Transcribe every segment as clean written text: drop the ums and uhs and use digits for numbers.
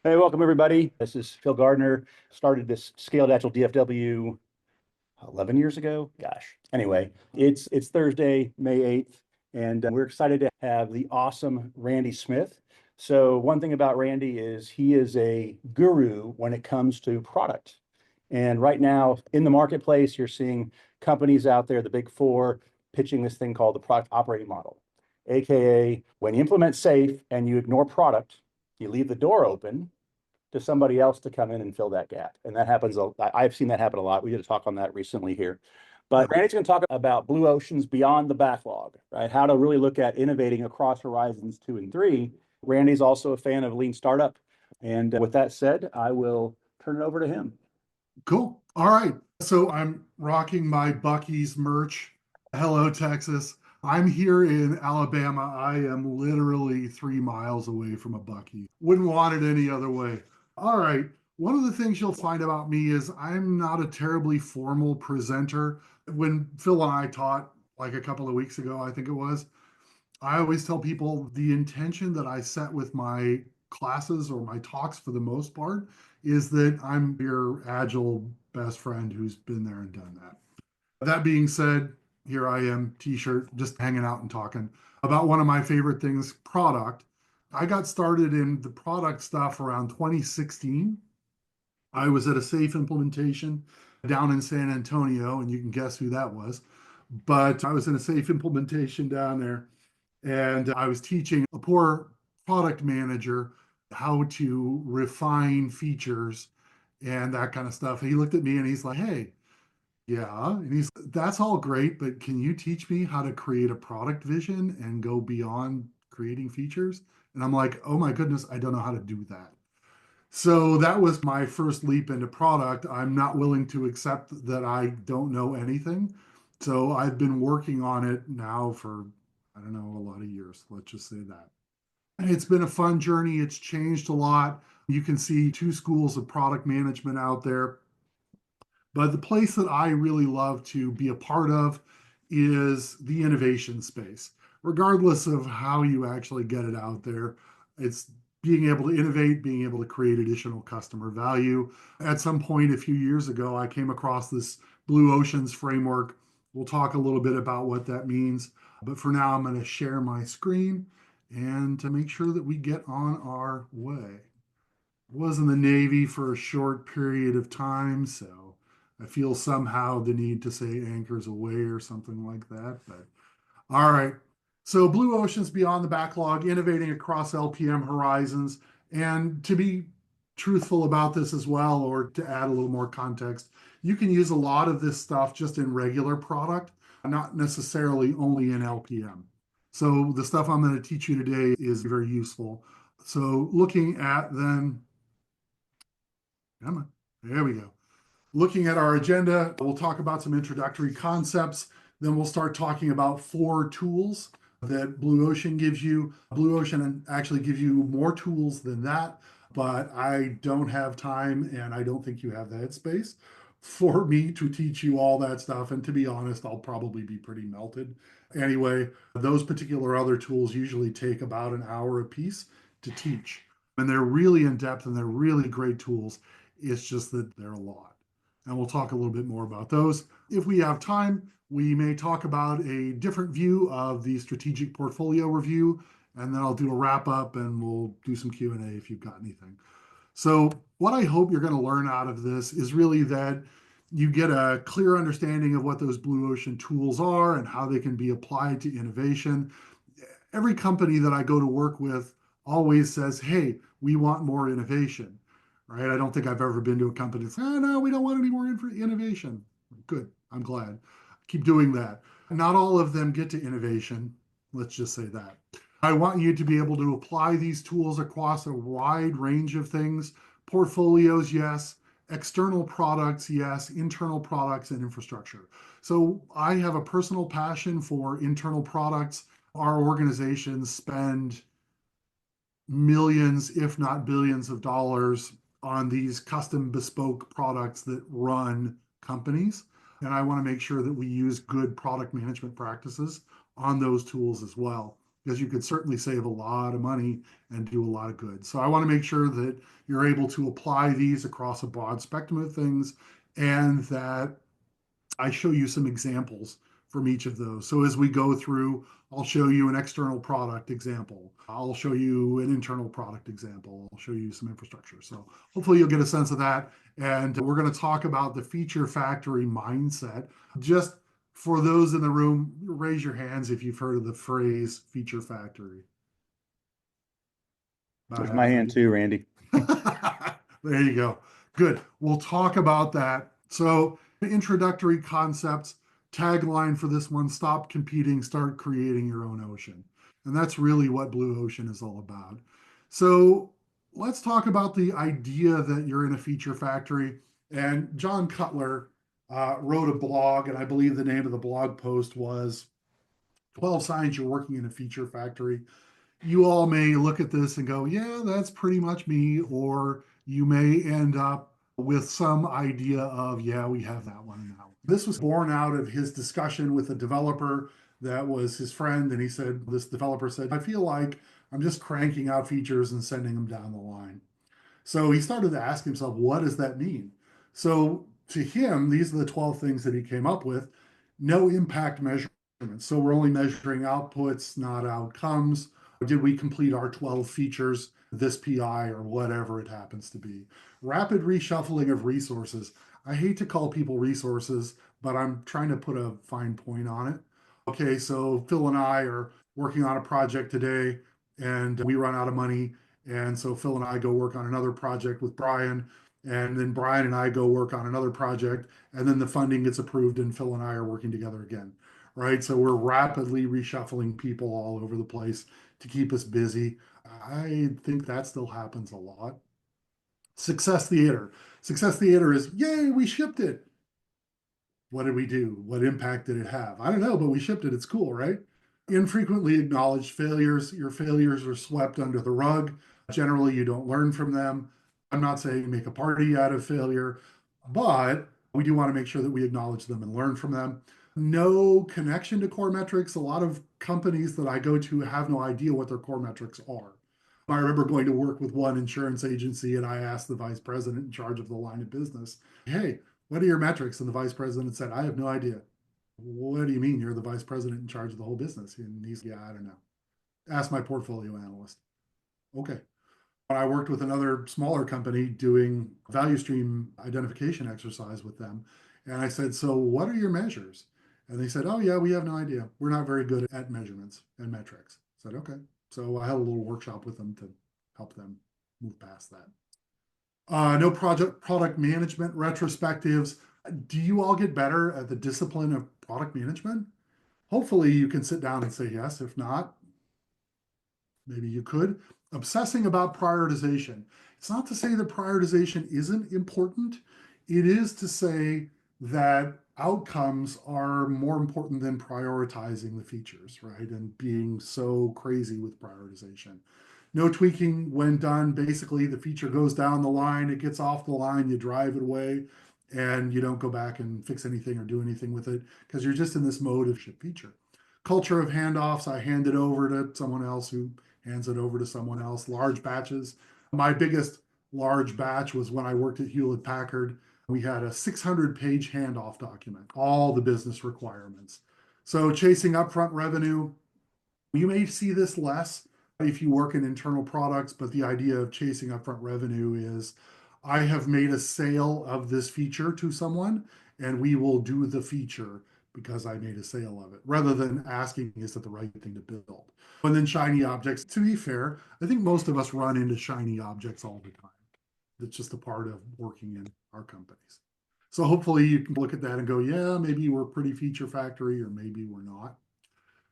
Hey, welcome everybody. This is Phil Gardner. Started this scaled Agile DFW 11 years ago. Gosh. Anyway, it's Thursday, May 8th, and we're excited to have the awesome Randy Smith. So one thing about Randy is he is a guru when it comes to product. And right now in the marketplace, you're seeing companies out there, the big four, pitching this thing called the product operating model, AKA when you implement safe and you ignore product, you leave the door open to somebody else to come in and fill that gap. And that happens. I've seen that happen a lot. We did a talk on that recently here. But Randy's going to talk about blue oceans beyond the backlog, right? How to really look at innovating across horizons 2 and 3. Randy's also a fan of lean startup. And with that said, I will turn it over to him. Cool. All right. So I'm rocking my Buc-ee's merch. Hello, Texas. I'm here in Alabama. I am literally 3 miles away from a Buc-ee. Wouldn't want it any other way. All right. One of the things you'll find about me is I'm not a terribly formal presenter. When Phil and I taught like a couple of weeks ago, I think it was, I always tell people the intention that I set with my classes or my talks for the most part is that I'm your agile best friend who's been there and done that. That being said, here I am, t-shirt, just hanging out and talking about one of my favorite things, product. I got started in the product stuff around 2016. I was at a safe implementation down in San Antonio, and you can guess who that was. But I was in a safe implementation down there, and I was teaching a poor product manager how to refine features and that kind of stuff. He looked at me and he's like, "Hey, yeah." And that's all great, but can you teach me how to create a product vision and go beyond creating features? And I'm like, "Oh my goodness, I don't know how to do that." So that was my first leap into product. I'm not willing to accept that I don't know anything. So I've been working on it now for, I don't know, a lot of years. Let's just say that. And it's been a fun journey. It's changed a lot. You can see two schools of product management out there. But the place that I really love to be a part of is the innovation space. Regardless of how you actually get it out there, it's being able to innovate, being able to create additional customer value. At some point a few years ago, I came across this Blue Oceans framework. We'll talk a little bit about what that means. But for now, I'm going to share my screen and to make sure that we get on our way. I was in the Navy for a short period of time, so I feel somehow the need to say anchors away or something like that. But all right. So Blue Oceans Beyond the Backlog, innovating across LPM horizons. And to be truthful about this as well, or to add a little more context, you can use a lot of this stuff just in regular product, not necessarily only in LPM. So the stuff I'm going to teach you today is very useful. So looking at then, come on, there we go. Looking at our agenda, we'll talk about some introductory concepts. Then we'll start talking about 4 tools that Blue Ocean gives you. Blue Ocean actually gives you more tools than that, but I don't have time and I don't think you have the headspace for me to teach you all that stuff. And to be honest, I'll probably be pretty melted. Anyway, those particular other tools usually take about an hour a piece to teach. And they're really in depth and they're really great tools. It's just that they're a lot. And we'll talk a little bit more about those. If we have time, we may talk about a different view of the strategic portfolio review, and then I'll do a wrap up and we'll do some Q&A if you've got anything. So what I hope you're going to learn out of this is really that you get a clear understanding of what those Blue Ocean tools are and how they can be applied to innovation. Every company that I go to work with always says, "Hey, we want more innovation." Right? I don't think I've ever been to a company that says, "Oh, no, we don't want any more innovation." Good. I'm glad. Keep doing that. Not all of them get to innovation. Let's just say that. I want you to be able to apply these tools across a wide range of things. Portfolios, yes. External products, yes. Internal products and infrastructure. So I have a personal passion for internal products. Our organizations spend millions, if not billions of dollars on these custom bespoke products that run companies. And I want to make sure that we use good product management practices on those tools as well. because you could certainly save a lot of money and do a lot of good. So I want to make sure that you're able to apply these across a broad spectrum of things, and that I show you some examples from each of those. So as we go through, I'll show you an external product example. I'll show you an internal product example. I'll show you some infrastructure. So hopefully you'll get a sense of that. And we're going to talk about the feature factory mindset. Just for those in the room, raise your hands if you've heard of the phrase feature factory. There's my hand too, Randy. There you go. Good. We'll talk about that. So introductory concepts, tagline for this one: stop competing, start creating your own ocean. And that's really what Blue Ocean is all about. So let's talk about the idea that you're in a feature factory. And John Cutler wrote a blog, and I believe the name of the blog post was 12 Signs You're Working in a Feature Factory. You all may look at this and go, yeah, that's pretty much me. Or you may end up with some idea of, yeah, we have that one now. This was born out of his discussion with a developer that was his friend. And he said, this developer said, I feel like I'm just cranking out features and sending them down the line. So he started to ask himself, what does that mean? So to him, these are the 12 things that he came up with. No impact measurement. So we're only measuring outputs, not outcomes. Did we complete our 12 features, this PI, or whatever it happens to be? Rapid reshuffling of resources. I hate to call people resources, but I'm trying to put a fine point on it. Okay, so Phil and I are working on a project today, and we run out of money. And so Phil and I go work on another project with Brian, and then Brian and I go work on another project, and then the funding gets approved, and Phil and I are working together again, right? So we're rapidly reshuffling people all over the place to keep us busy. I think that still happens a lot. Success theater. Success theater is, yay, we shipped it. What did we do? What impact did it have? I don't know, but we shipped it. It's cool, right? Infrequently acknowledged failures. Your failures are swept under the rug. Generally, you don't learn from them. I'm not saying make a party out of failure, but we do want to make sure that we acknowledge them and learn from them. No connection to core metrics. A lot of companies that I go to have no idea what their core metrics are. I remember going to work with one insurance agency, and I asked the vice president in charge of the line of business, hey, what are your metrics? And the vice president said, I have no idea. What do you mean you're the vice president in charge of the whole business? And he's, yeah, I don't know. Ask my portfolio analyst. Okay. I worked with another smaller company doing value stream identification exercise with them. And I said, so what are your measures? And they said, oh, yeah, we have no idea. We're not very good at measurements and metrics. I said, okay. So I had a little workshop with them to help them move past that. No product management retrospectives. Do you all get better at the discipline of product management? Hopefully you can sit down and say yes. If not, maybe you could. Obsessing about prioritization. It's not to say that prioritization isn't important. It is to say that outcomes are more important than prioritizing the features, right? And being so crazy with prioritization. No tweaking when done. Basically, the feature goes down the line, it gets off the line, you drive it away, and you don't go back and fix anything or do anything with it because you're just in this mode of ship feature. Culture of handoffs. I hand it over to someone else who hands it over to someone else. Large batches. My biggest large batch was when I worked at Hewlett Packard. We had a 600-page handoff document, all the business requirements. So chasing upfront revenue, you may see this less if you work in internal products, but the idea of chasing upfront revenue is I have made a sale of this feature to someone, and we will do the feature because I made a sale of it, rather than asking, is it the right thing to build? And then shiny objects. To be fair, I think most of us run into shiny objects all the time. It's just a part of working in our companies. So hopefully you can look at that and go, yeah, maybe we're pretty feature factory, or maybe we're not.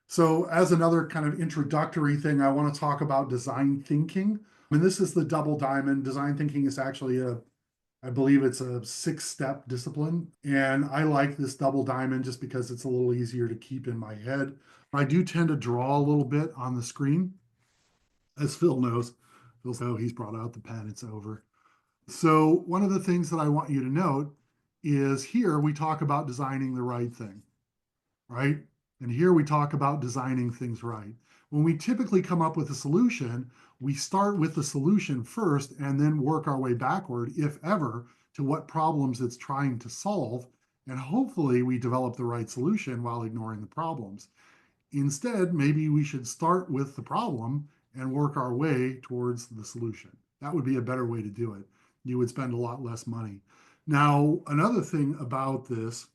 So as another kind of introductory thing, I want to talk about design thinking. And this is the double diamond. Design thinking is actually I believe it's a 6-step discipline. And I like this double diamond just because it's a little easier to keep in my head. I do tend to draw a little bit on the screen, as Phil knows. He's brought out the pen, it's over. So one of the things that I want you to note is here we talk about designing the right thing, right? And here we talk about designing things right. When we typically come up with a solution, we start with the solution first and then work our way backward, if ever, to what problems it's trying to solve. And hopefully we develop the right solution while ignoring the problems. Instead, maybe we should start with the problem and work our way towards the solution. That would be a better way to do it. You would spend a lot less money. Now, another thing about this,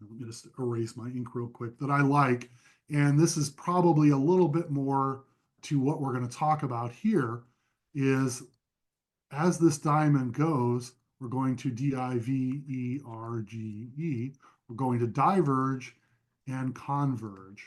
let me just erase my ink real quick, that I like, and this is probably a little bit more to what we're going to talk about here, is as this diamond goes, we're going to diverge, we're going to diverge and converge.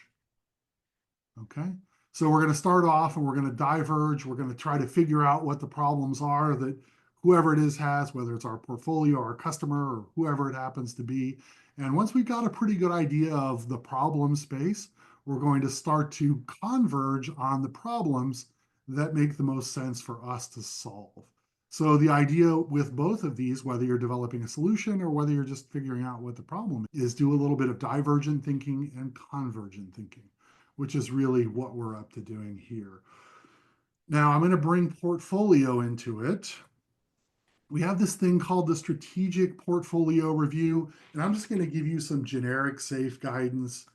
Okay, so we're going to start off and we're going to diverge. We're going to try to figure out what the problems are that whoever it is has, whether it's our portfolio or our customer or whoever it happens to be. And once we've got a pretty good idea of the problem space, we're going to start to converge on the problems that make the most sense for us to solve. So the idea with both of these, whether you're developing a solution or whether you're just figuring out what the problem is, do a little bit of divergent thinking and convergent thinking, which is really what we're up to doing here. Now I'm going to bring portfolio into it. We have this thing called the strategic portfolio review, and I'm just going to give you some generic safe guidance.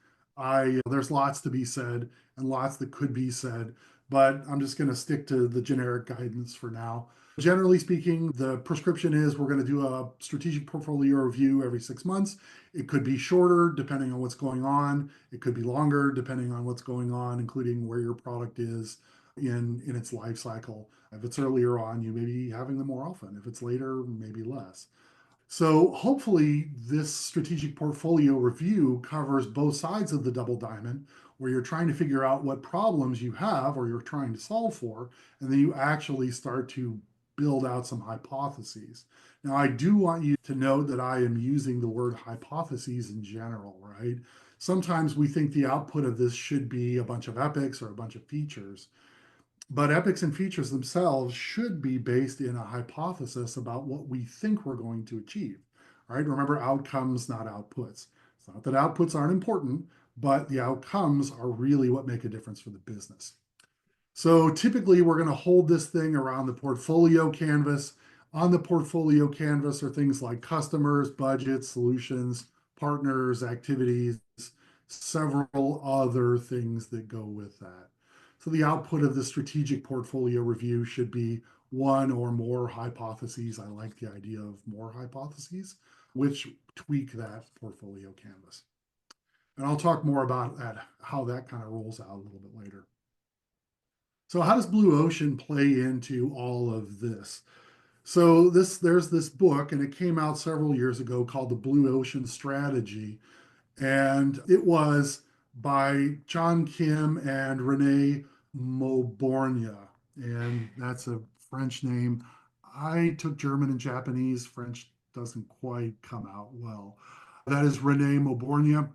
There's lots to be said and lots that could be said, but I'm just going to stick to the generic guidance for now. Generally speaking, the prescription is we're going to do a strategic portfolio review every 6 months. It could be shorter depending on what's going on. It could be longer depending on what's going on, including where your product is in its life cycle. If it's earlier on, you may be having them more often. If it's later, maybe less. So hopefully this strategic portfolio review covers both sides of the double diamond, where you're trying to figure out what problems you have or you're trying to solve for, and then you actually start to build out some hypotheses. Now, I do want you to note that I am using the word hypotheses in general, right? Sometimes we think the output of this should be a bunch of epics or a bunch of features. But epics and features themselves should be based in a hypothesis about what we think we're going to achieve, right? Remember, outcomes, not outputs. It's not that outputs aren't important, but the outcomes are really what make a difference for the business. So typically we're going to hold this thing around the portfolio canvas. On the portfolio canvas are things like customers, budgets, solutions, partners, activities, several other things that go with that. So the output of the strategic portfolio review should be one or more hypotheses. I like the idea of more hypotheses, which tweak that portfolio canvas. And I'll talk more about that, how that kind of rolls out a little bit later. So how does Blue Ocean play into all of this? So there's this book, and it came out several years ago called The Blue Ocean Strategy. And it was by John Kim and Renee Mauborgne. And that's a French name. I took German and Japanese. French doesn't quite come out well. That is Renee Mauborgne.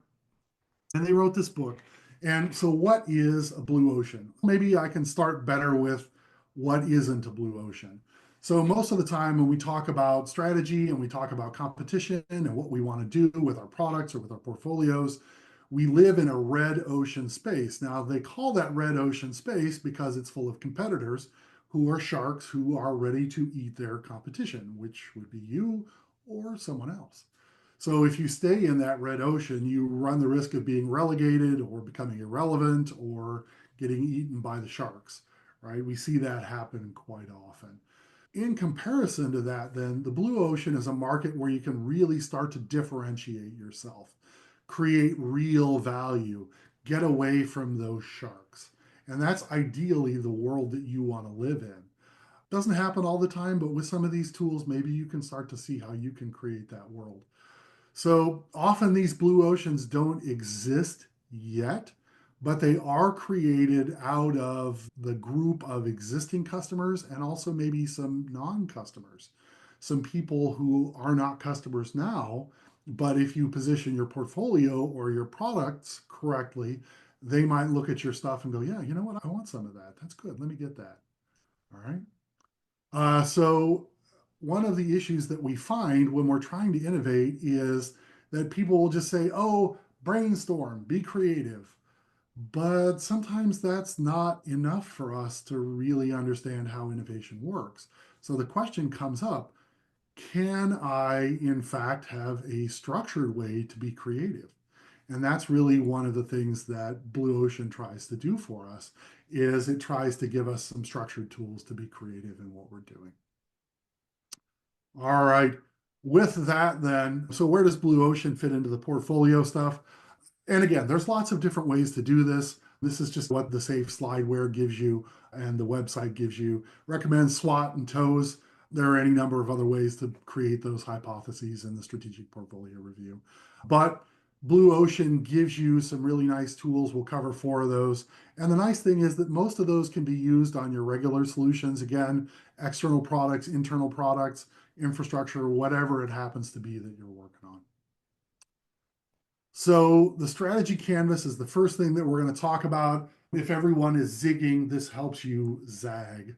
And they wrote this book. And so, what is a blue ocean? Maybe I can start better with what isn't a blue ocean. So, most of the time, when we talk about strategy and we talk about competition and what we want to do with our products or with our portfolios, we live in a red ocean space. Now, they call that red ocean space because it's full of competitors who are sharks who are ready to eat their competition, which would be you or someone else. So if you stay in that red ocean, you run the risk of being relegated or becoming irrelevant or getting eaten by the sharks, right? We see that happen quite often. In comparison to that, then, the blue ocean is a market where you can really start to differentiate yourself, create real value, get away from those sharks. And that's ideally the world that you want to live in. Doesn't happen all the time, but with some of these tools, maybe you can start to see how you can create that world. So often these blue oceans don't exist yet, but they are created out of the group of existing customers and also maybe some non-customers, some people who are not customers now, but if you position your portfolio or your products correctly, they might look at your stuff and go, yeah, you know what? I want some of that. That's good. Let me get that. All right. So one of the issues that we find when we're trying to innovate is that people will just say, oh, brainstorm, be creative. But sometimes that's not enough for us to really understand how innovation works. So the question comes up, can I, in fact, have a structured way to be creative? And that's really one of the things that Blue Ocean tries to do for us is it tries to give us some structured tools to be creative in what we're doing. All right. With that, then, so where does Blue Ocean fit into the portfolio stuff? And again, there's lots of different ways to do this. This is just what the safe slideware gives you and the website gives you. Recommend SWOT and TOES. There are any number of other ways to create those hypotheses in the strategic portfolio review. But Blue Ocean gives you some really nice tools. We'll cover 4 of those. And the nice thing is that most of those can be used on your regular solutions. Again, external products, internal products, infrastructure, whatever it happens to be that you're working on. So the strategy canvas is the first thing that we're going to talk about. If everyone is zigging, this helps you zag.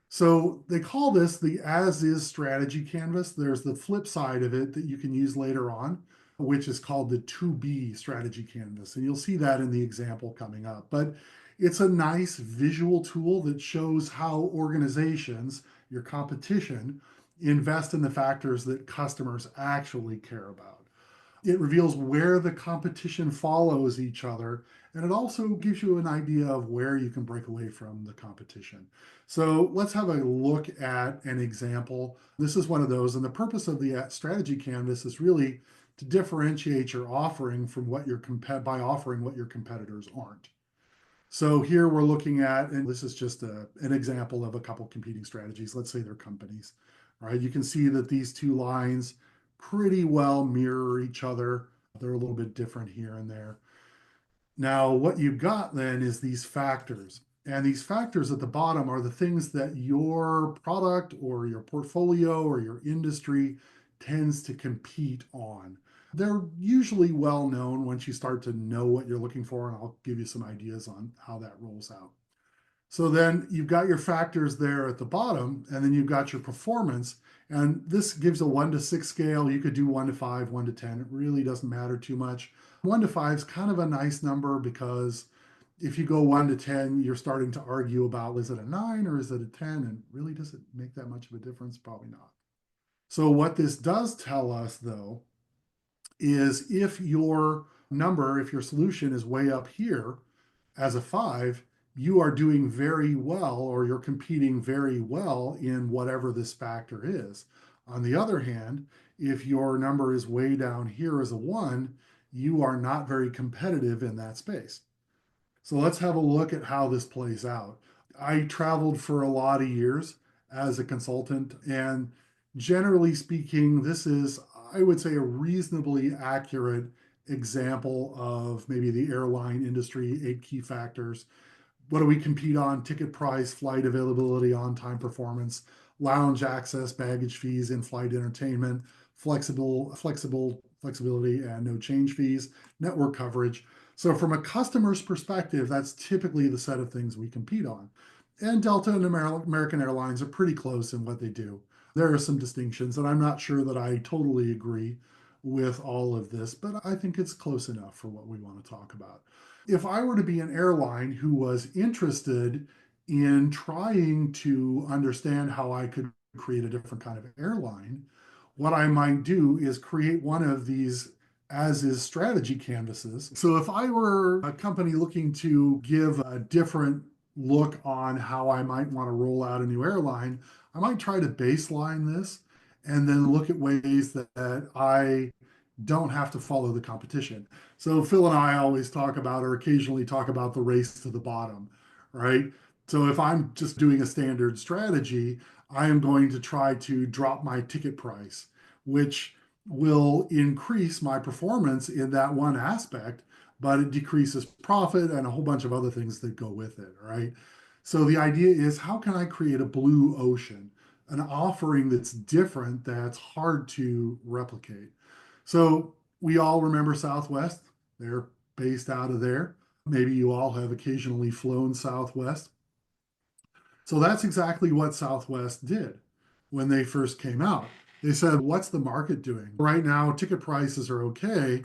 So they call this the as is strategy canvas. There's the flip side of it that you can use later on, which is called the to be strategy canvas. And you'll see that in the example coming up. But it's a nice visual tool that shows how organizations, your competition, invest in the factors that customers actually care about. It reveals where the competition follows each other, and it also gives you an idea of where you can break away from the competition. So let's have a look at an example. This is one of those, and the purpose of the strategy canvas is really to differentiate your offering from what your by offering what your competitors aren't. So here we're looking at, and this is just an example of a couple competing strategies. Let's say they're companies, right? You can see that these 2 lines pretty well mirror each other. They're a little bit different here and there. Now, what you've got then is these factors. And these factors at the bottom are the things that your product or your portfolio or your industry tends to compete on. They're usually well known once you start to know what you're looking for, and I'll give you some ideas on how that rolls out. So then you've got your factors there at the bottom, and then you've got your performance. And this gives a 1 to 6 scale. You could do 1 to 5, 1 to 10. It really doesn't matter too much. 1 to 5 is kind of a nice number because if you go 1 to 10, you're starting to argue about is it a 9 or is it a 10? And really, does it make that much of a difference? Probably not. So, what this does tell us, though, is if your number, if your solution is way up here as a 5, you are doing very well or you're competing very well in whatever this factor is. On the other hand, if your number is way down here as a 1, you are not very competitive in that space. So let's have a look at how this plays out. I traveled for a lot of years as a consultant, and generally speaking, this is, I would say, a reasonably accurate example of maybe the airline industry, 8 key factors. What do we compete on? Ticket price, flight availability, on-time performance, lounge access, baggage fees, in-flight entertainment, flexibility, and no change fees, network coverage. So from a customer's perspective, that's typically the set of things we compete on. And Delta and American Airlines are pretty close in what they do. There are some distinctions, and I'm not sure that I totally agree with all of this, but I think it's close enough for what we want to talk about. If I were to be an airline who was interested in trying to understand how I could create a different kind of airline, what I might do is create one of these as is strategy canvases. So if I were a company looking to give a different look on how I might want to roll out a new airline, I might try to baseline this and then look at ways that I don't have to follow the competition. So Phil and I always talk about, or occasionally talk about, the race to the bottom, right? So if I'm just doing a standard strategy, I am going to try to drop my ticket price, which will increase my performance in that one aspect, but it decreases profit and a whole bunch of other things that go with it, right? So the idea is, how can I create a blue ocean, an offering that's different, that's hard to replicate? So we all remember Southwest. They're based out of there. Maybe you all have occasionally flown Southwest. So that's exactly what Southwest did when they first came out. They said, what's the market doing? Right now, ticket prices are okay,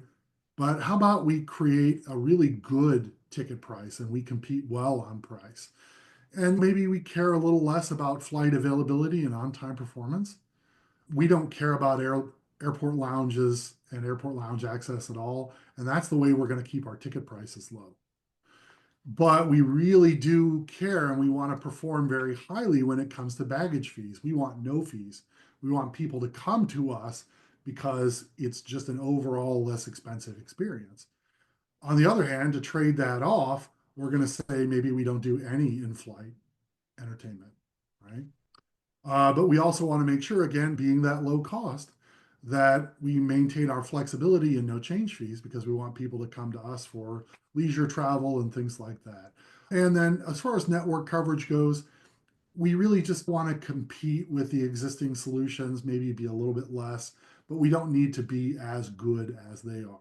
but how about we create a really good ticket price and we compete well on price. And maybe we care a little less about flight availability and on-time performance. We don't care about airport lounges and airport lounge access at all. And that's the way we're going to keep our ticket prices low. But we really do care and we want to perform very highly when it comes to baggage fees. We want no fees. We want people to come to us because it's just an overall less expensive experience. On the other hand, to trade that off, we're going to say maybe we don't do any in-flight entertainment, right? But we also want to make sure, again, being that low cost, that we maintain our flexibility and no change fees because we want people to come to us for leisure travel and things like that. And then as far as network coverage goes, we really just want to compete with the existing solutions, maybe be a little bit less, but we don't need to be as good as they are.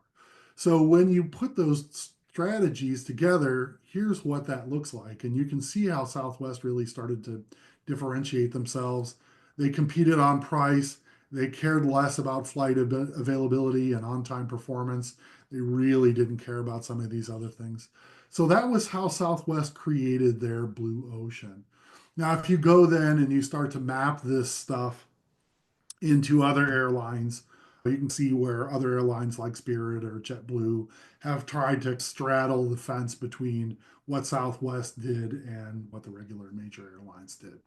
So when you put those strategies together, here's what that looks like. And you can see how Southwest really started to differentiate themselves. They competed on price. They cared less about flight availability and on-time performance. They really didn't care about some of these other things. So that was how Southwest created their blue ocean. Now, if you go then and you start to map this stuff into other airlines, you can see where other airlines like Spirit or JetBlue have tried to straddle the fence between what Southwest did and what the regular major airlines did.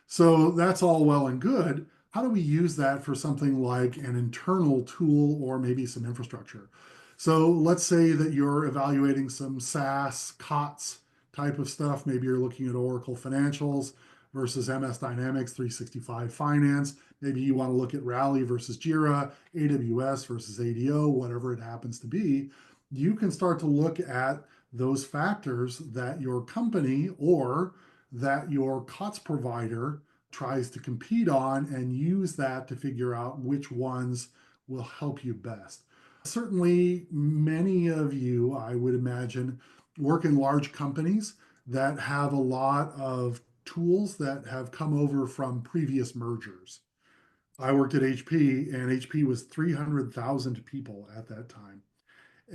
So that's all well and good. How do we use that for something like an internal tool or maybe some infrastructure? So let's say that you're evaluating some SaaS, COTS type of stuff. Maybe you're looking at Oracle Financials versus MS Dynamics 365 Finance. Maybe you want to look at Rally versus Jira, AWS versus ADO, whatever it happens to be. You can start to look at those factors that your company or that your COTS provider tries to compete on and use that to figure out which ones will help you best. Certainly, many of you, I would imagine, work in large companies that have a lot of tools that have come over from previous mergers. I worked at HP, and HP was 300,000 people at that time.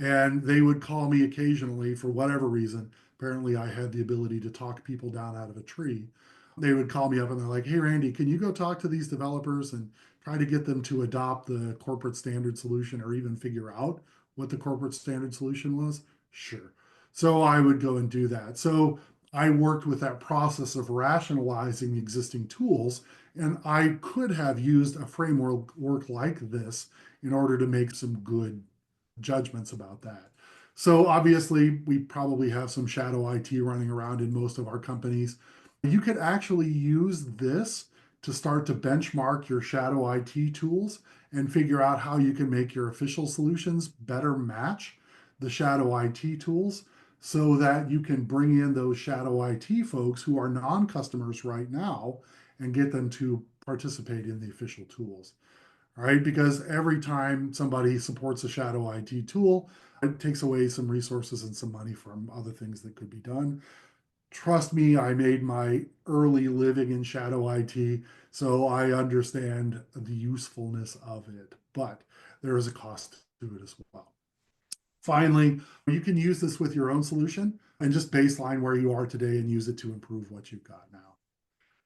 And they would call me occasionally for whatever reason. Apparently, I had the ability to talk people down out of a tree. They would call me up and they're like, "Hey, Randy, can you go talk to these developers and try to get them to adopt the corporate standard solution or even figure out what the corporate standard solution was?" Sure. So I would go and do that. So I worked with that process of rationalizing existing tools, and I could have used a framework like this in order to make some good judgments about that. So obviously, we probably have some shadow IT running around in most of our companies. You could actually use this to start to benchmark your shadow IT tools and figure out how you can make your official solutions better match the shadow IT tools so that you can bring in those shadow IT folks who are non-customers right now and get them to participate in the official tools. All right, because every time somebody supports a shadow IT tool, it takes away some resources and some money from other things that could be done. Trust me, I made my early living in shadow IT, so I understand the usefulness of it, but there is a cost to it as well. Finally, you can use this with your own solution and just baseline where you are today and use it to improve what you've got now.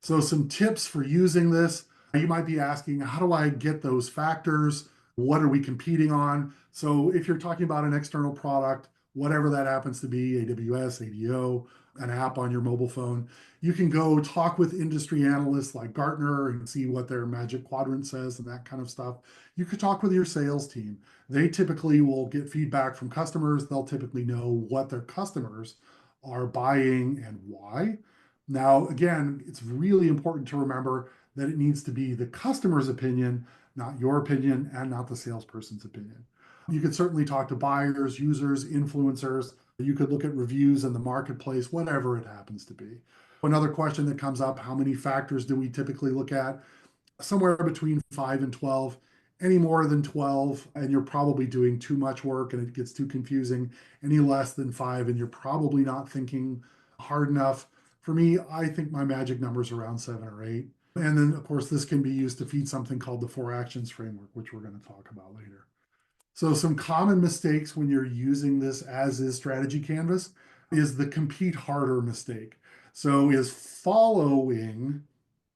So some tips for using this. You might be asking, how do I get those factors? What are we competing on? So if you're talking about an external product, whatever that happens to be, AWS, ADO, an app on your mobile phone, you can go talk with industry analysts like Gartner and see what their magic quadrant says and that kind of stuff. You could talk with your sales team. They typically will get feedback from customers. They'll typically know what their customers are buying and why. Now, again, it's really important to remember that it needs to be the customer's opinion, not your opinion, and not the salesperson's opinion. You could certainly talk to buyers, users, influencers. You could look at reviews in the marketplace, whatever it happens to be. Another question that comes up, how many factors do we typically look at? Somewhere between 5 and 12. Any more than 12, and you're probably doing too much work and it gets too confusing. Any less than 5, and you're probably not thinking hard enough. For me, I think my magic number is around 7 or 8. And then, of course, this can be used to feed something called the 4 actions framework, which we're going to talk about later. So some common mistakes when you're using this as is strategy canvas. is the compete harder mistake. So is following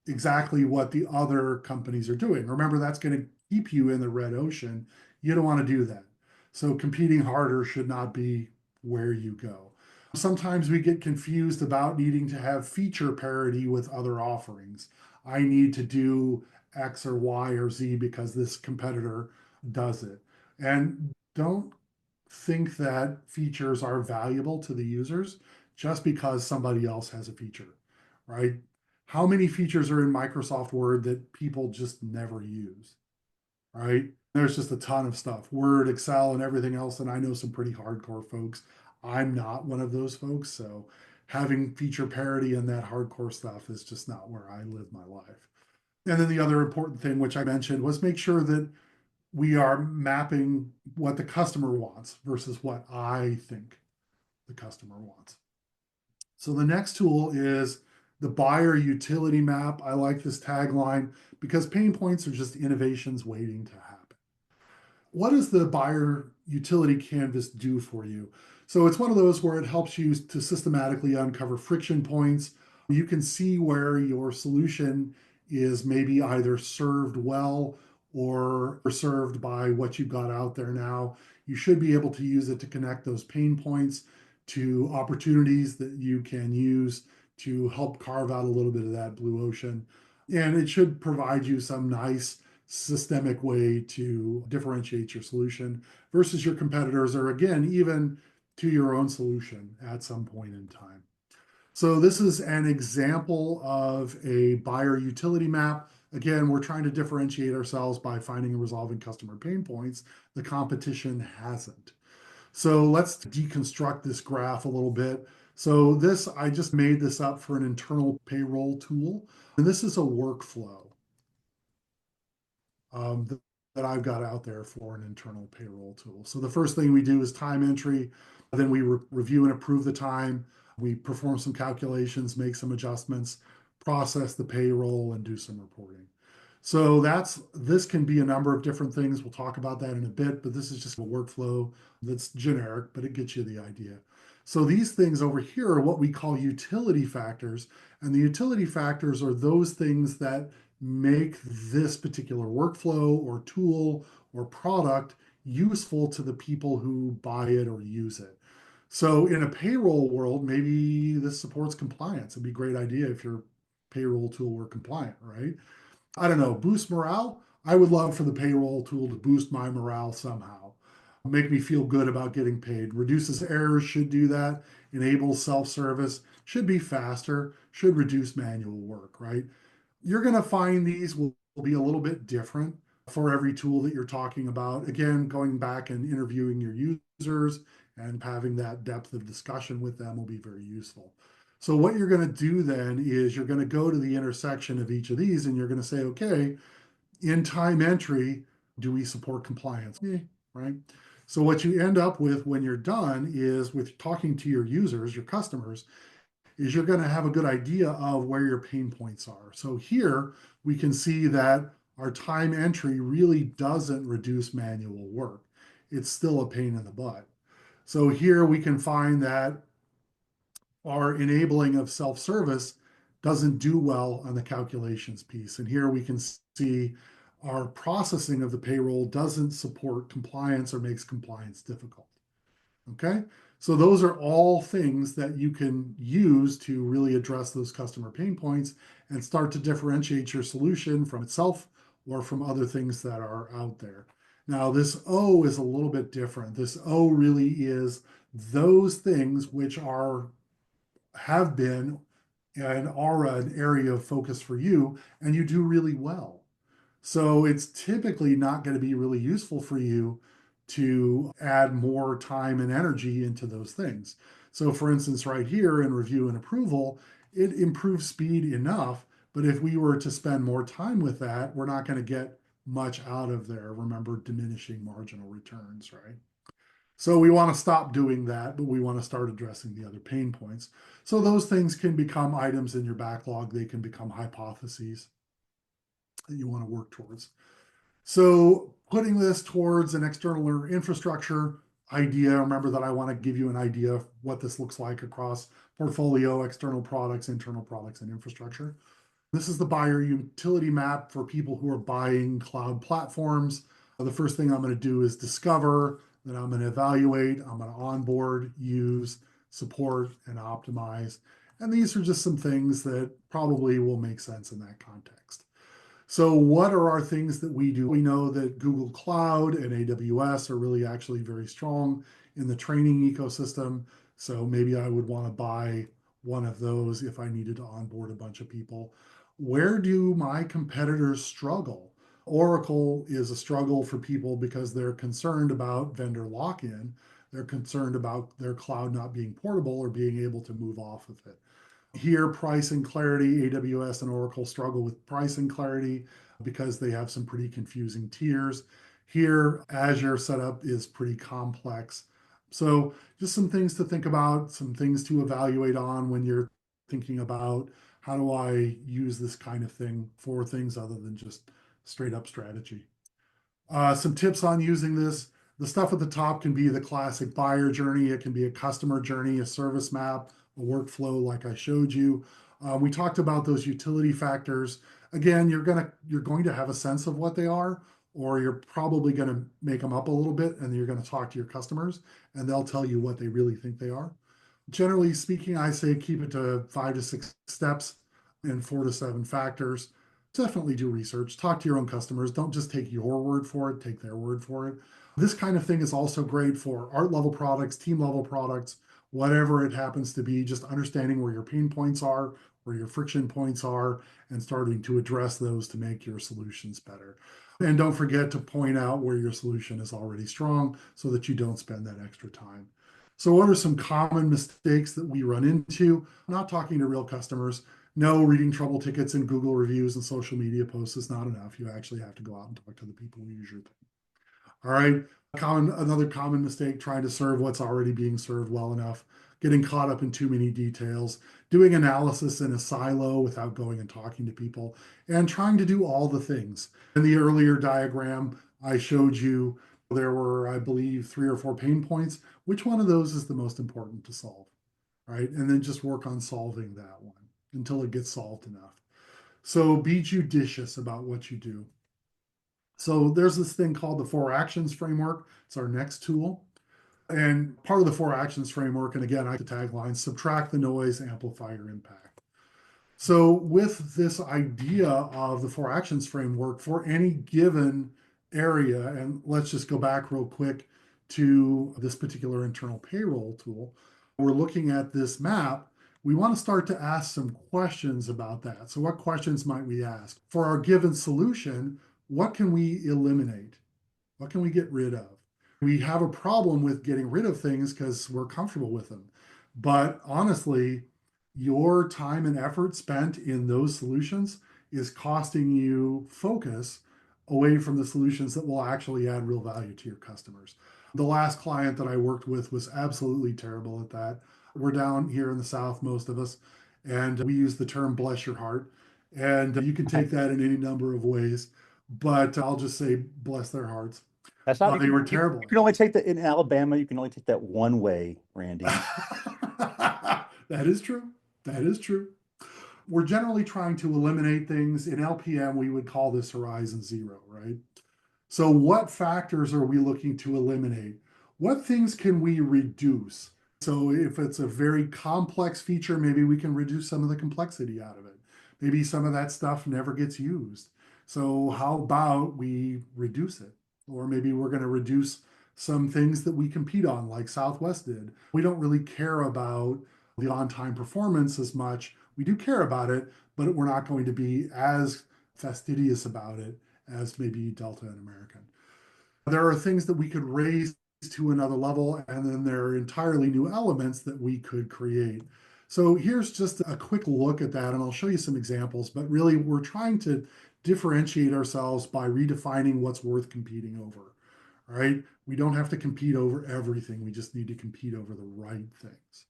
exactly what the other companies are doing. Remember, that's going to keep you in the red ocean. You don't want to do that. So competing harder should not be where you go. Sometimes we get confused about needing to have feature parity with other offerings. I need to do X or Y or Z because this competitor does it. And don't think that features are valuable to the users just because somebody else has a feature, right? How many features are in Microsoft Word that people just never use, right? There's just a ton of stuff, Word, Excel, and everything else. And I know some pretty hardcore folks. I'm not one of those folks. So having feature parity in that hardcore stuff is just not where I live my life. And then the other important thing, which I mentioned, was make sure that we are mapping what the customer wants versus what I think the customer wants. So the next tool is the buyer utility map. I like this tagline because pain points are just innovations waiting to happen. What does the buyer utility canvas do for you? So it's one of those where it helps you to systematically uncover friction points. You can see where your solution is maybe either served well or served by what you've got out there now. You should be able to use it to connect those pain points to opportunities that you can use to help carve out a little bit of that blue ocean. And it should provide you some nice systemic way to differentiate your solution versus your competitors, or again, even to your own solution at some point in time. So this is an example of a buyer utility map. Again, we're trying to differentiate ourselves by finding and resolving customer pain points. The competition hasn't. So let's deconstruct this graph a little bit. So this, I just made this up for an internal payroll tool. And this is a workflow um, that I've got out there for an internal payroll tool. So the first thing we do is time entry. Then we review and approve the time. We perform some calculations, make some adjustments, process the payroll, and do some reporting. So this can be a number of different things. We'll talk about that in a bit, but this is just a workflow that's generic, but it gets you the idea. So these things over here are what we call utility factors. And the utility factors are those things that make this particular workflow or tool or product useful to the people who buy it or use it. So in a payroll world, maybe this supports compliance. It'd be a great idea if your payroll tool were compliant, right? I don't know, boost morale. I would love for the payroll tool to boost my morale somehow, make me feel good about getting paid. Reduces errors, should do that. Enables self-service, should be faster, should reduce manual work, right? You're going to find these will be a little bit different for every tool that you're talking about. Again, going back and interviewing your users and having that depth of discussion with them will be very useful. So what you're going to do then is you're going to go to the intersection of each of these and you're going to say, okay, in time entry, do we support compliance? Right? So what you end up with when you're done is with talking to your users, your customers, is you're going to have a good idea of where your pain points are. So here we can see that our time entry really doesn't reduce manual work. It's still a pain in the butt. So here we can find that our enabling of self-service doesn't do well on the calculations piece. And here we can see our processing of the payroll doesn't support compliance or makes compliance difficult. Okay, so those are all things that you can use to really address those customer pain points and start to differentiate your solution from itself or from other things that are out there. Now, this O is a little bit different. This O really is those things which have been and are an area of focus for you, and you do really well. So it's typically not going to be really useful for you to add more time and energy into those things. So for instance, right here in review and approval, it improves speed enough, but if we were to spend more time with that, we're not going to get much out of there. Remember, diminishing marginal returns, right? So we want to stop doing that, but we want to start addressing the other pain points. So those things can become items in your backlog. They can become hypotheses that you want to work towards. So putting this towards an external infrastructure, idea. Remember that I want to give you an idea of what this looks like across portfolio, external products, internal products, and infrastructure. This is the buyer utility map for people who are buying cloud platforms. The first thing I'm going to do is discover, then I'm going to evaluate, I'm going to onboard, use, support, and optimize. And these are just some things that probably will make sense in that context. So what are our things that we do? We know that Google Cloud and AWS are really actually very strong in the training ecosystem. So maybe I would want to buy one of those if I needed to onboard a bunch of people. Where do my competitors struggle? Oracle is a struggle for people because they're concerned about vendor lock-in. They're concerned about their cloud not being portable or being able to move off of it. Here, pricing clarity, AWS and Oracle struggle with pricing clarity because they have some pretty confusing tiers. Here, Azure setup is pretty complex. So just some things to think about, some things to evaluate on when you're thinking about how do I use this kind of thing for things other than just straight up strategy. Some tips on using this. The stuff at the top can be the classic buyer journey. It can be a customer journey, a service map, a workflow like I showed you. We talked about those utility factors. Again, you're going to have a sense of what they are, or you're probably going to make them up a little bit, and you're going to talk to your customers, and they'll tell you what they really think they are. Generally speaking, I say keep it to 5 to 6 steps and 4 to 7 factors. Definitely do research, talk to your own customers. Don't just take your word for it, take their word for it. This kind of thing is also great for art level products, team level products, whatever it happens to be, just understanding where your pain points are, where your friction points are, and starting to address those to make your solutions better. And don't forget to point out where your solution is already strong so that you don't spend that extra time. So what are some common mistakes that we run into? I'm not talking to real customers. No, reading trouble tickets and Google reviews and social media posts is not enough. You actually have to go out and talk to the people who use your thing. All right. Another common mistake, trying to serve what's already being served well enough, getting caught up in too many details, doing analysis in a silo without going and talking to people, and trying to do all the things. In the earlier diagram, I showed you there were, I believe, 3 or 4 pain points. Which one of those is the most important to solve? Right? And then just work on solving that one until it gets solved enough. So be judicious about what you do. So there's this thing called the 4 actions framework. It's our next tool. And part of the 4 actions framework, and again, I like the tagline, subtract the noise, amplify your impact. So with this idea of the 4 actions framework for any given area, and let's just go back real quick to this particular internal payroll tool, we're looking at this map. We want to start to ask some questions about that. So what questions might we ask? For our given solution, what can we eliminate? What can we get rid of? We have a problem with getting rid of things because we're comfortable with them. But honestly, your time and effort spent in those solutions is costing you focus away from the solutions that will actually add real value to your customers. The last client that I worked with was absolutely terrible at that. We're down here in the South, most of us, and we use the term bless your heart. And you can take that in any number of ways, but I'll just say bless their hearts. That's not, They were terrible. you can only take that in Alabama. You can only take that one way, Randy. That is true. That is true. We're generally trying to eliminate things. In LPM, we would call this Horizon Zero, right? So what factors are we looking to eliminate? What things can we reduce? So if it's a very complex feature, maybe we can reduce some of the complexity out of it. Maybe some of that stuff never gets used. So how about we reduce it? Or maybe we're going to reduce some things that we compete on, like Southwest did. We don't really care about the on-time performance as much. We do care about it, but we're not going to be as fastidious about it as maybe Delta and American. There are things that we could raise to another level, and then there are entirely new elements that we could create. So here's just a quick look at that, and I'll show you some examples, but really we're trying to differentiate ourselves by redefining what's worth competing over. All right. We don't have to compete over everything. We just need to compete over the right things.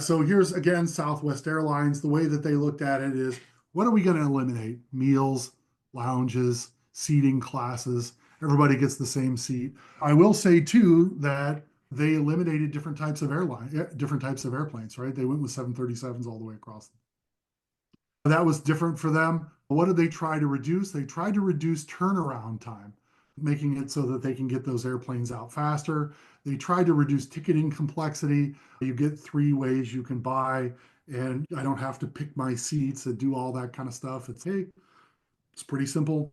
So here's again, Southwest Airlines. The way that they looked at it is, what are we going to eliminate? Meals, lounges, seating classes. Everybody gets the same seat. I will say too that they eliminated different types of different types of airplanes, right? They went with 737s all the way across. That was different for them. What did they try to reduce? They tried to reduce turnaround time, making it so that they can get those airplanes out faster. They tried to reduce ticketing complexity. You get 3 ways you can buy, and I don't have to pick my seats and do all that kind of stuff. It's, hey, it's pretty simple.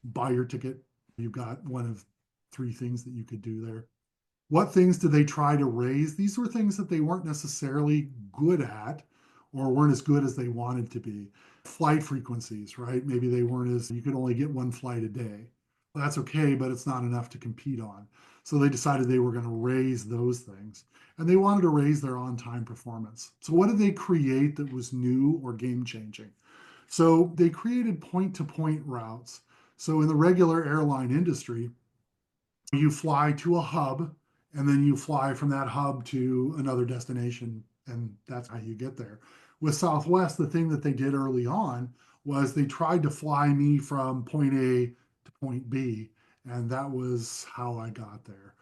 Buy your ticket. You've got one of 3 things that you could do there. What things did they try to raise? These were things that they weren't necessarily good at or weren't as good as they wanted to be. Flight frequencies, right? Maybe they weren't as, you could only get 1 flight a day. Well, that's okay, but it's not enough to compete on. So they decided they were going to raise those things. And they wanted to raise their on time performance. So what did they create that was new or game changing? So they created point to point routes. So in the regular airline industry, you fly to a hub and then you fly from that hub to another destination, and that's how you get there. With Southwest, the thing that they did early on was they tried to fly me from point A to point B, and that was how I got there.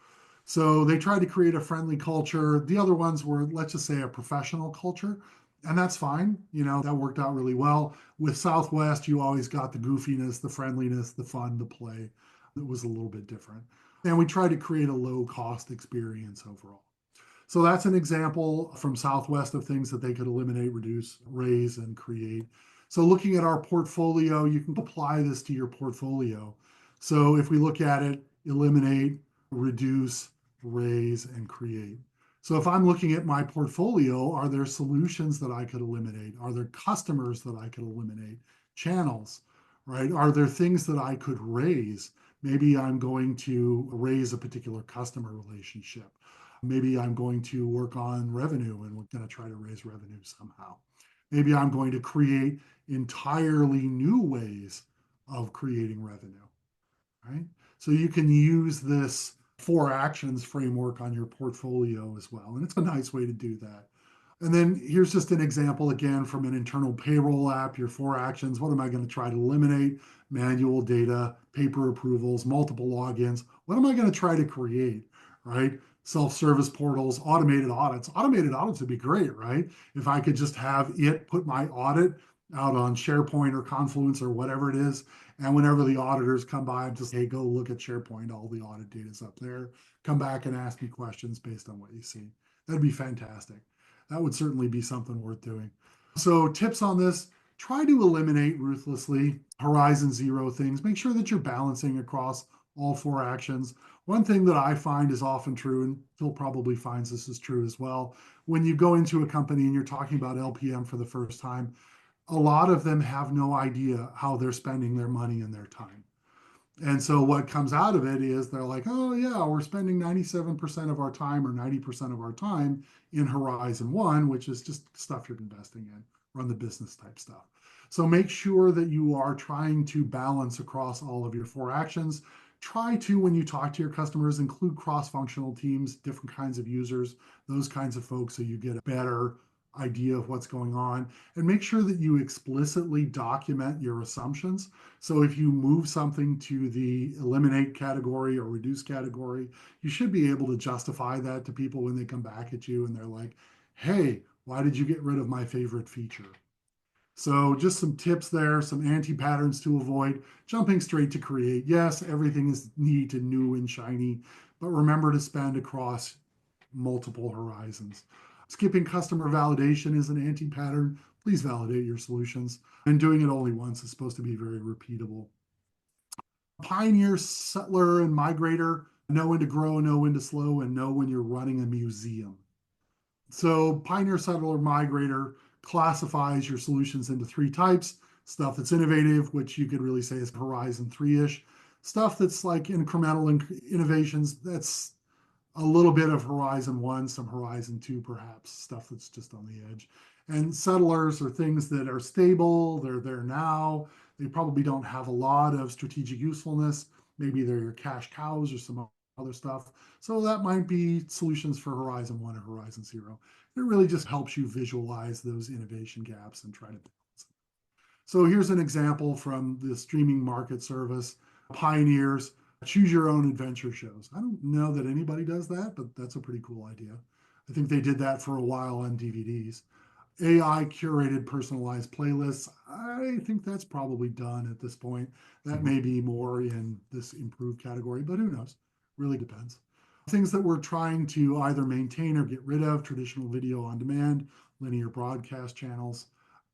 So they tried to create a friendly culture. The other ones were, let's just say, a professional culture, and that's fine. That worked out really well. With Southwest, you always got the goofiness, the friendliness, the fun, the play. It was a little bit different. And we try to create a low cost experience overall. So that's an example from Southwest of things that they could eliminate, reduce, raise, and create. So looking at our portfolio, you can apply this to your portfolio. So if we look at it, eliminate, reduce, raise, and create. So if I'm looking at my portfolio, are there solutions that I could eliminate? Are there customers that I could eliminate? Channels, right? Are there things that I could raise? Maybe I'm going to raise a particular customer relationship. Maybe I'm going to work on revenue and we're going to try to raise revenue somehow. Maybe I'm going to create entirely new ways of creating revenue, right? So you can use this 4 actions framework on your portfolio as well. And it's a nice way to do that. And then here's just an example again from an internal payroll app, your 4 actions. What am I going to try to eliminate? Manual data, paper approvals, multiple logins. What am I going to try to create, right? Self-service portals, automated audits. Automated audits would be great, right? If I could just have it put my audit out on SharePoint or Confluence or whatever it is. And whenever the auditors come by, I'm just, hey, go look at SharePoint. All the audit data is up there. Come back and ask me questions based on what you see. That'd be fantastic. That would certainly be something worth doing. So tips on this, try to eliminate ruthlessly Horizon Zero things. Make sure that you're balancing across all 4 actions. One thing that I find is often true, and Phil probably finds this is true as well, when you go into a company and you're talking about LPM for the first time, a lot of them have no idea how they're spending their money and their time. And so what comes out of it is they're like, oh yeah, we're spending 97% of our time or 90% of our time in Horizon One, which is just stuff you're investing in, run the business type stuff. So make sure that you are trying to balance across all of your 4 actions. Try to, when you talk to your customers, include cross-functional teams, different kinds of users, those kinds of folks, so you get a better idea of what's going on. And make sure that you explicitly document your assumptions. So if you move something to the eliminate category or reduce category, you should be able to justify that to people when they come back at you and they're like, hey, why did you get rid of my favorite feature? So just some tips there, some anti-patterns to avoid, jumping straight to create. Yes, everything is neat and new and shiny, but remember to spend across multiple horizons. Skipping customer validation is an anti-pattern. Please validate your solutions. And doing it only once is supposed to be very repeatable. Pioneer, settler, and migrator know when to grow, know when to slow, and know when you're running a museum. So Pioneer, settler, migrator classifies your solutions into 3 types. Stuff that's innovative, which you could really say is Horizon 3-ish. Stuff that's like incremental innovations, that's a little bit of Horizon 1, some Horizon 2 perhaps, stuff that's just on the edge. And settlers are things that are stable, they're there now, they probably don't have a lot of strategic usefulness. Maybe they're your cash cows or some other stuff. So that might be solutions for Horizon 1 or Horizon 0. It really just helps you visualize those innovation gaps and try to balance it. So here's an example from the streaming market service. Pioneers, choose your own adventure shows. I don't know that anybody does that, but that's a pretty cool idea. I think they did that for a while on DVDs. AI curated personalized playlists. I think that's probably done at this point. That may be more in this improved category, but who knows? Really depends. Things that we're trying to either maintain or get rid of: traditional video on demand, linear broadcast channels.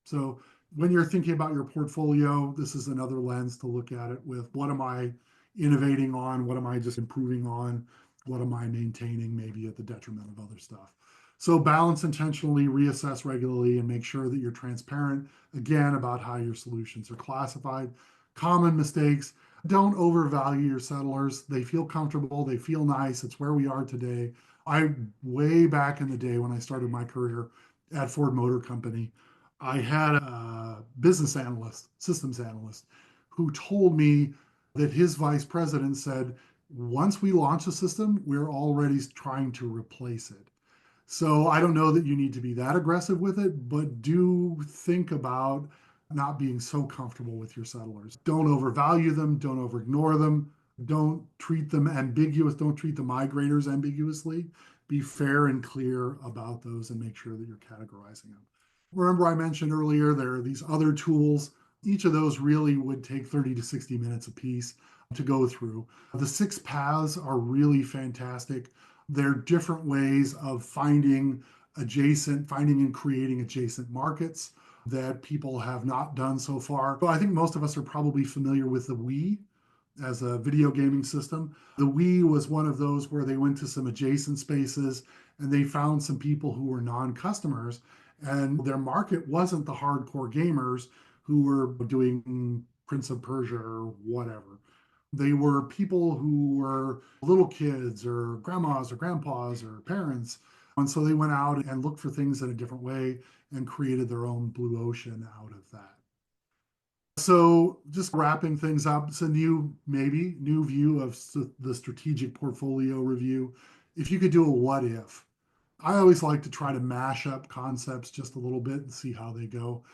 So when you're thinking about your portfolio, this is another lens to look at it with: what am I innovating on? What am I just improving on? What am I maintaining, maybe at the detriment of other stuff? So balance intentionally, reassess regularly, and make sure that you're transparent, again, about how your solutions are classified. Common mistakes: don't overvalue your settlers. They feel comfortable, they feel nice. It's where we are today. I, way back in the day when I started my career at Ford Motor Company, I had a business analyst, systems analyst, who told me that his vice president said, once we launch a system, we're already trying to replace it. So I don't know that you need to be that aggressive with it, but do think about not being so comfortable with your settlers. Don't overvalue them, don't overignore them, don't treat them ambiguous, don't treat the migrators ambiguously. Be fair and clear about those and make sure that you're categorizing them. Remember, I mentioned earlier there are these other tools. Each of those really would take 30 to 60 minutes a piece to go through. The 6 paths are really fantastic. They're different ways of finding and creating adjacent markets that people have not done so far. But I think most of us are probably familiar with the Wii as a video gaming system. The Wii was one of those where they went to some adjacent spaces and they found some people who were non-customers, and their market wasn't the hardcore gamers who were doing Prince of Persia or whatever. They were people who were little kids or grandmas or grandpas or parents. And so they went out and looked for things in a different way and created their own blue ocean out of that. So just wrapping things up, it's a new view of the strategic portfolio review. If you could do a what if, I always like to try to mash up concepts just a little bit and see how they go.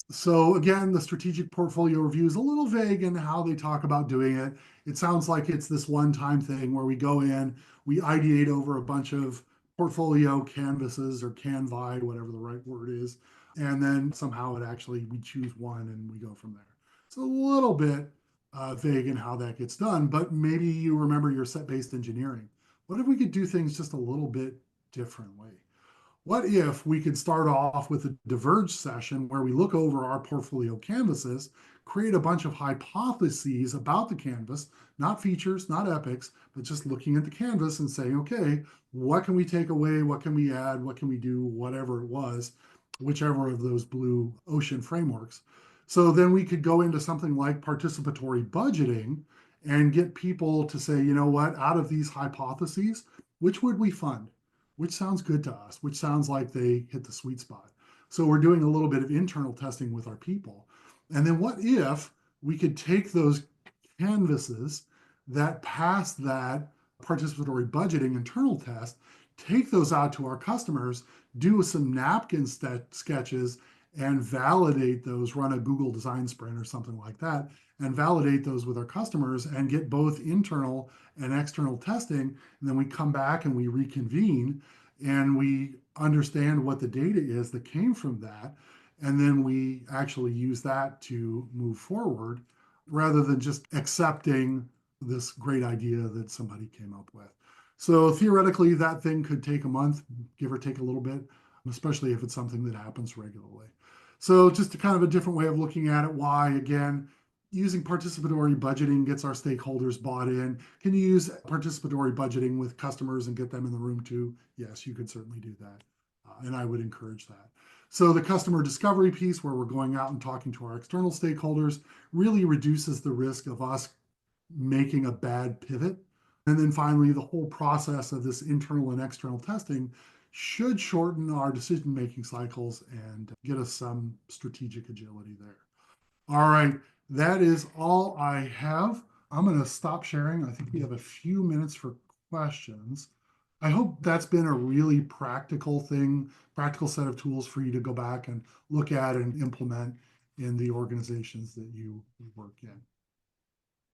So again, the strategic portfolio review is a little vague in how they talk about doing it. It sounds like it's this one-time thing where we go in, we ideate over a bunch of portfolio canvases or canvae, whatever the right word is, and then somehow we choose one and we go from there. It's a little bit vague in how that gets done, but maybe you remember your set-based engineering. What if we could do things just a little bit differently? What if we could start off with a diverge session where we look over our portfolio canvases, create a bunch of hypotheses about the canvas, not features, not epics, but just looking at the canvas and saying, okay, what can we take away? What can we add? What can we do? Whatever it was, whichever of those blue ocean frameworks. So then we could go into something like participatory budgeting and get people to say, you know what, out of these hypotheses, which would we fund? Which sounds good to us, which sounds like they hit the sweet spot. So we're doing a little bit of internal testing with our people. And then what if we could take those canvases that pass that participatory budgeting internal test, take those out to our customers, do some napkin sketches and validate those, run a Google design sprint or something like that, and validate those with our customers and get both internal and external testing. And then we come back and we reconvene and we understand what the data is that came from that. And then we actually use that to move forward rather than just accepting this great idea that somebody came up with. So theoretically, that thing could take a month, give or take a little bit, especially if it's something that happens regularly. So just a kind of a different way of looking at it. Why, again, using participatory budgeting gets our stakeholders bought in. Can you use participatory budgeting with customers and get them in the room too? Yes, you could certainly do that. And I would encourage that. So the customer discovery piece, where we're going out and talking to our external stakeholders, really reduces the risk of us making a bad pivot. And then finally, the whole process of this internal and external testing should shorten our decision-making cycles and get us some strategic agility there. All right, that is all I have. I'm going to stop sharing. I think we have a few minutes for questions. I hope that's been a really practical set of tools for you to go back and look at and implement in the organizations that you work in.